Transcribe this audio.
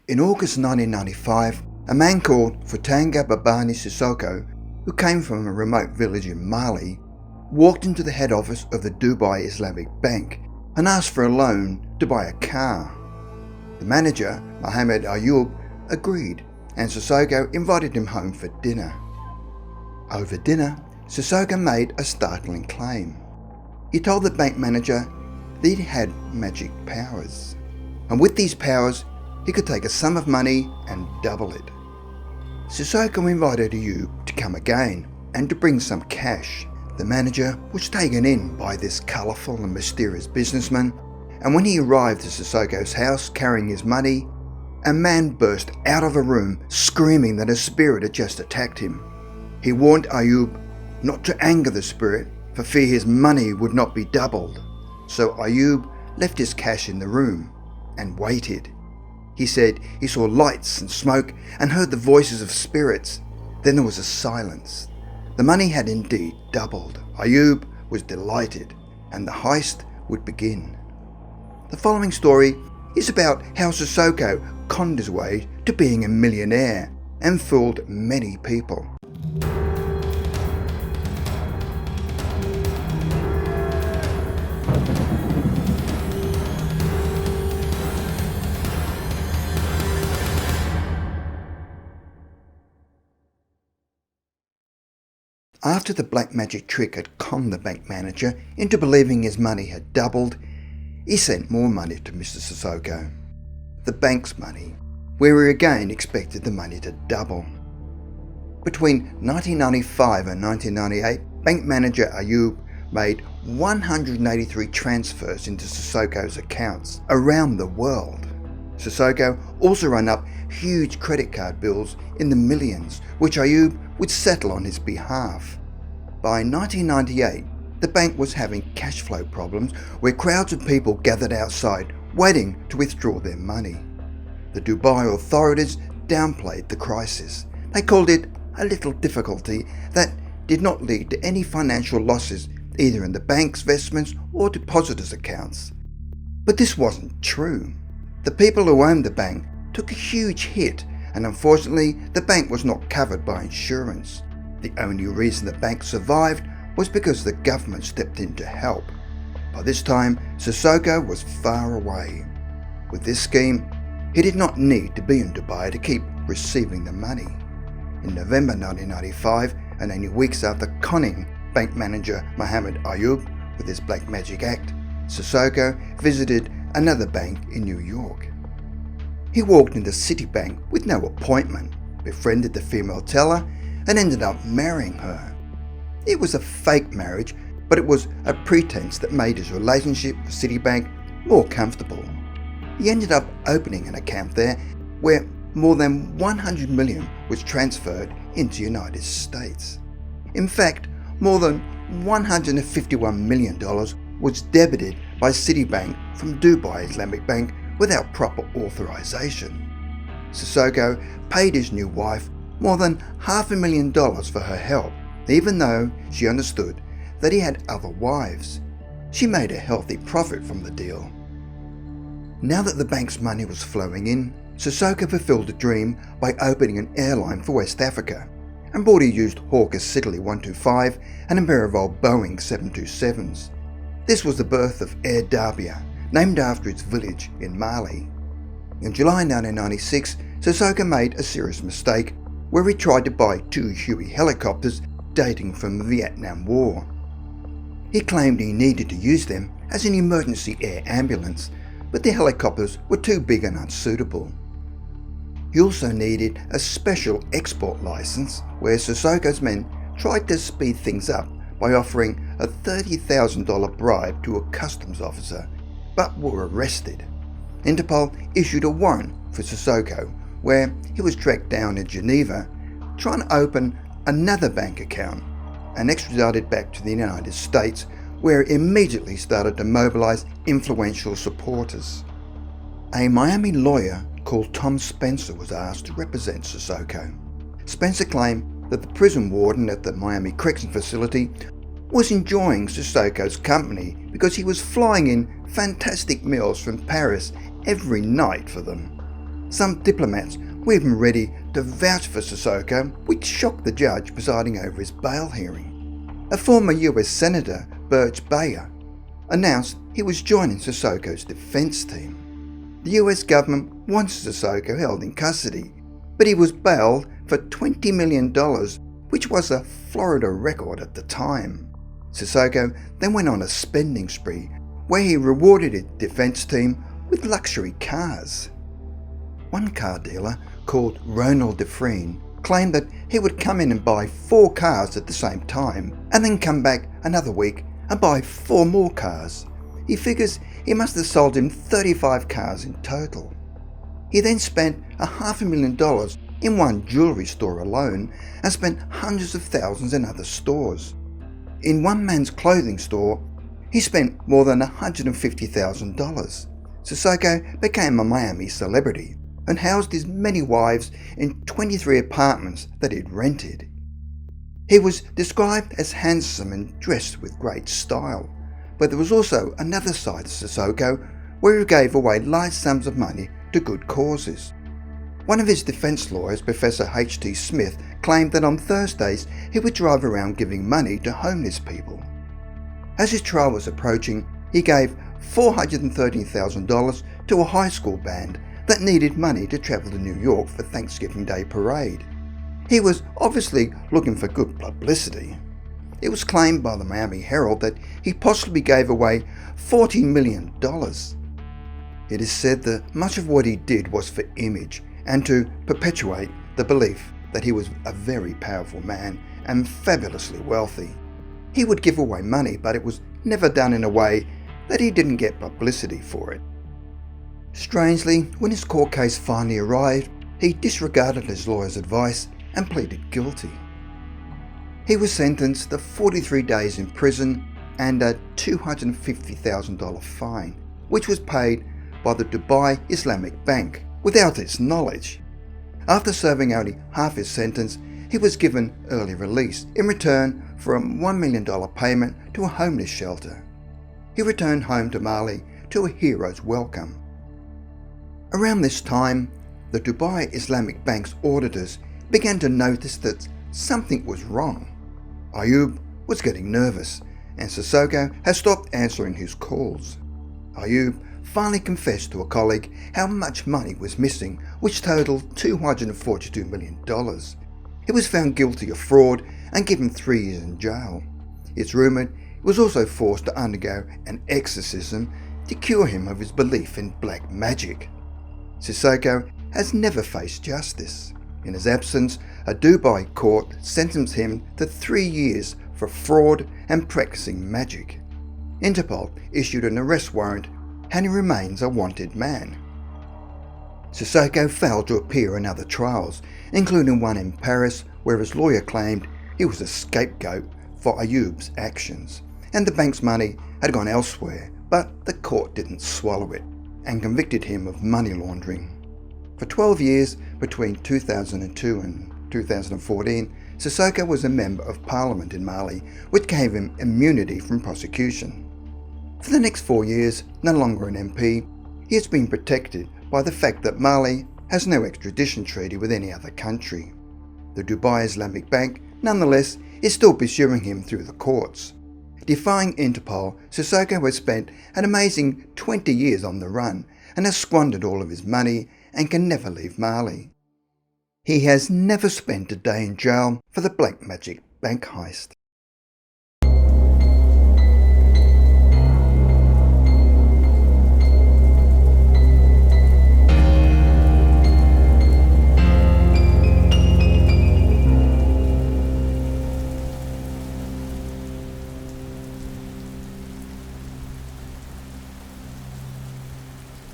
In August 1995, a man called Foutanga Babani Sissoko, who came from a remote village in Mali, walked into the head office of the Dubai Islamic Bank and asked for a loan to buy a car. The manager, Mohammed Ayoub, agreed, and Sissoko invited him home for dinner. Over dinner, Sissoko made a startling claim. He told the bank manager that he had magic powers, and with these powers, he could take a sum of money and double it. Sissoko invited Ayoub to come again and to bring some cash. The manager was taken in by this colourful and mysterious businessman, and when he arrived at Sissoko's house carrying his money, a man burst out of a room screaming that a spirit had just attacked him. He warned Ayoub not to anger the spirit for fear his money would not be doubled. So Ayoub left his cash in the room and waited. He said he saw lights and smoke and heard the voices of spirits. Then there was a silence. The money had indeed doubled. Ayoub was delighted, and the heist would begin. The following story is about how Sissoko conned his way to being a millionaire and fooled many people. After the black magic trick had conned the bank manager into believing his money had doubled, he sent more money to Mr. Sissoko, the bank's money, where he again expected the money to double. Between 1995 and 1998, bank manager Ayoub made 183 transfers into Sissoko's accounts around the world. Sissoko also ran up huge credit card bills in the millions, which Ayoub would settle on his behalf. By 1998, the bank was having cash flow problems where crowds of people gathered outside waiting to withdraw their money. The Dubai authorities downplayed the crisis. They called it a little difficulty that did not lead to any financial losses either in the bank's investments or depositors' accounts. But this wasn't true. The people who owned the bank took a huge hit, and unfortunately the bank was not covered by insurance. The only reason the bank survived was because the government stepped in to help. By this time, Sissoko was far away. With this scheme, he did not need to be in Dubai to keep receiving the money. In November 1995, and only weeks after conning bank manager Mohammed Ayoub with his black magic act, Sissoko visited another bank in New York. He walked into Citibank with no appointment, befriended the female teller, and ended up marrying her. It was a fake marriage, but it was a pretense that made his relationship with Citibank more comfortable. He ended up opening an account there where more than 100 million was transferred into the United States. In fact, more than $151 million was debited by Citibank from Dubai Islamic Bank without proper authorization. Sissoko paid his new wife more than $500,000 for her help, even though she understood that he had other wives. She made a healthy profit from the deal. Now that the bank's money was flowing in, Sissoko fulfilled a dream by opening an airline for West Africa and bought a used Hawker Siddeley 125 and a pair of old Boeing 727s. This was the birth of Air Dabia, named after its village in Mali. In July 1996, Sissoko made a serious mistake where he tried to buy two Huey helicopters dating from the Vietnam War. He claimed he needed to use them as an emergency air ambulance, but the helicopters were too big and unsuitable. He also needed a special export license, where Sissoko's men tried to speed things up by offering a $30,000 bribe to a customs officer, but were arrested. Interpol issued a warrant for Sissoko, where he was tracked down in Geneva, trying to open another bank account, and extradited back to the United States, where he immediately started to mobilize influential supporters. A Miami lawyer called Tom Spencer was asked to represent Sissoko. Spencer claimed that the prison warden at the Miami correction facility was enjoying Sissoko's company because he was flying in fantastic meals from Paris every night for them. Some diplomats were even ready to vouch for Sissoko, which shocked the judge presiding over his bail hearing. A former US Senator, Birch Bayh, announced he was joining Sissoko's defence team. The US government wanted Sissoko held in custody, but he was bailed for $20 million, which was a Florida record at the time. Sissoko then went on a spending spree where he rewarded his defence team with luxury cars. One car dealer, called Ronald Dufresne, claimed that he would come in and buy 4 cars at the same time and then come back another week and buy 4 more cars. He figures he must have sold him 35 cars in total. He then spent $500,000 in one jewellery store alone and spent hundreds of thousands in other stores. In one man's clothing store, he spent more than $150,000. Sissoko became a Miami celebrity and housed his many wives in 23 apartments that he'd rented. He was described as handsome and dressed with great style, but there was also another side of Sissoko where he gave away large sums of money to good causes. One of his defence lawyers, Professor H.T. Smith, claimed that on Thursdays he would drive around giving money to homeless people. As his trial was approaching, he gave $413,000 to a high school band that needed money to travel to New York for Thanksgiving Day parade. He was obviously looking for good publicity. It was claimed by the Miami Herald that he possibly gave away $40 million. It is said that much of what he did was for image and to perpetuate the belief that he was a very powerful man and fabulously wealthy. He would give away money, but it was never done in a way that he didn't get publicity for it. Strangely, when his court case finally arrived, he disregarded his lawyer's advice and pleaded guilty. He was sentenced to 43 days in prison and a $250,000 fine, which was paid by the Dubai Islamic Bank without its knowledge. After serving only half his sentence, he was given early release in return for a $1 million payment to a homeless shelter. He returned home to Mali to a hero's welcome. Around this time, the Dubai Islamic Bank's auditors began to notice that something was wrong. Ayoub was getting nervous, and Sissoko had stopped answering his calls. Ayoub finally confessed to a colleague how much money was missing, which totaled $242 million. He was found guilty of fraud and given 3 years in jail. It's rumoured he was also forced to undergo an exorcism to cure him of his belief in black magic. Sissoko has never faced justice. In his absence, a Dubai court sentenced him to 3 years for fraud and practicing magic. Interpol issued an arrest warrant and he remains a wanted man. Sissoko failed to appear in other trials, including one in Paris where his lawyer claimed he was a scapegoat for Ayoub's actions, and the bank's money had gone elsewhere, but the court didn't swallow it and convicted him of money laundering. For 12 years, between 2002 and 2014, Sissoko was a member of parliament in Mali, which gave him immunity from prosecution. For the next 4 years, no longer an MP, he has been protected by the fact that Mali has no extradition treaty with any other country. The Dubai Islamic Bank, nonetheless, is still pursuing him through the courts. Defying Interpol, Sissoko has spent an amazing 20 years on the run and has squandered all of his money and can never leave Mali. He has never spent a day in jail for the black magic bank heist.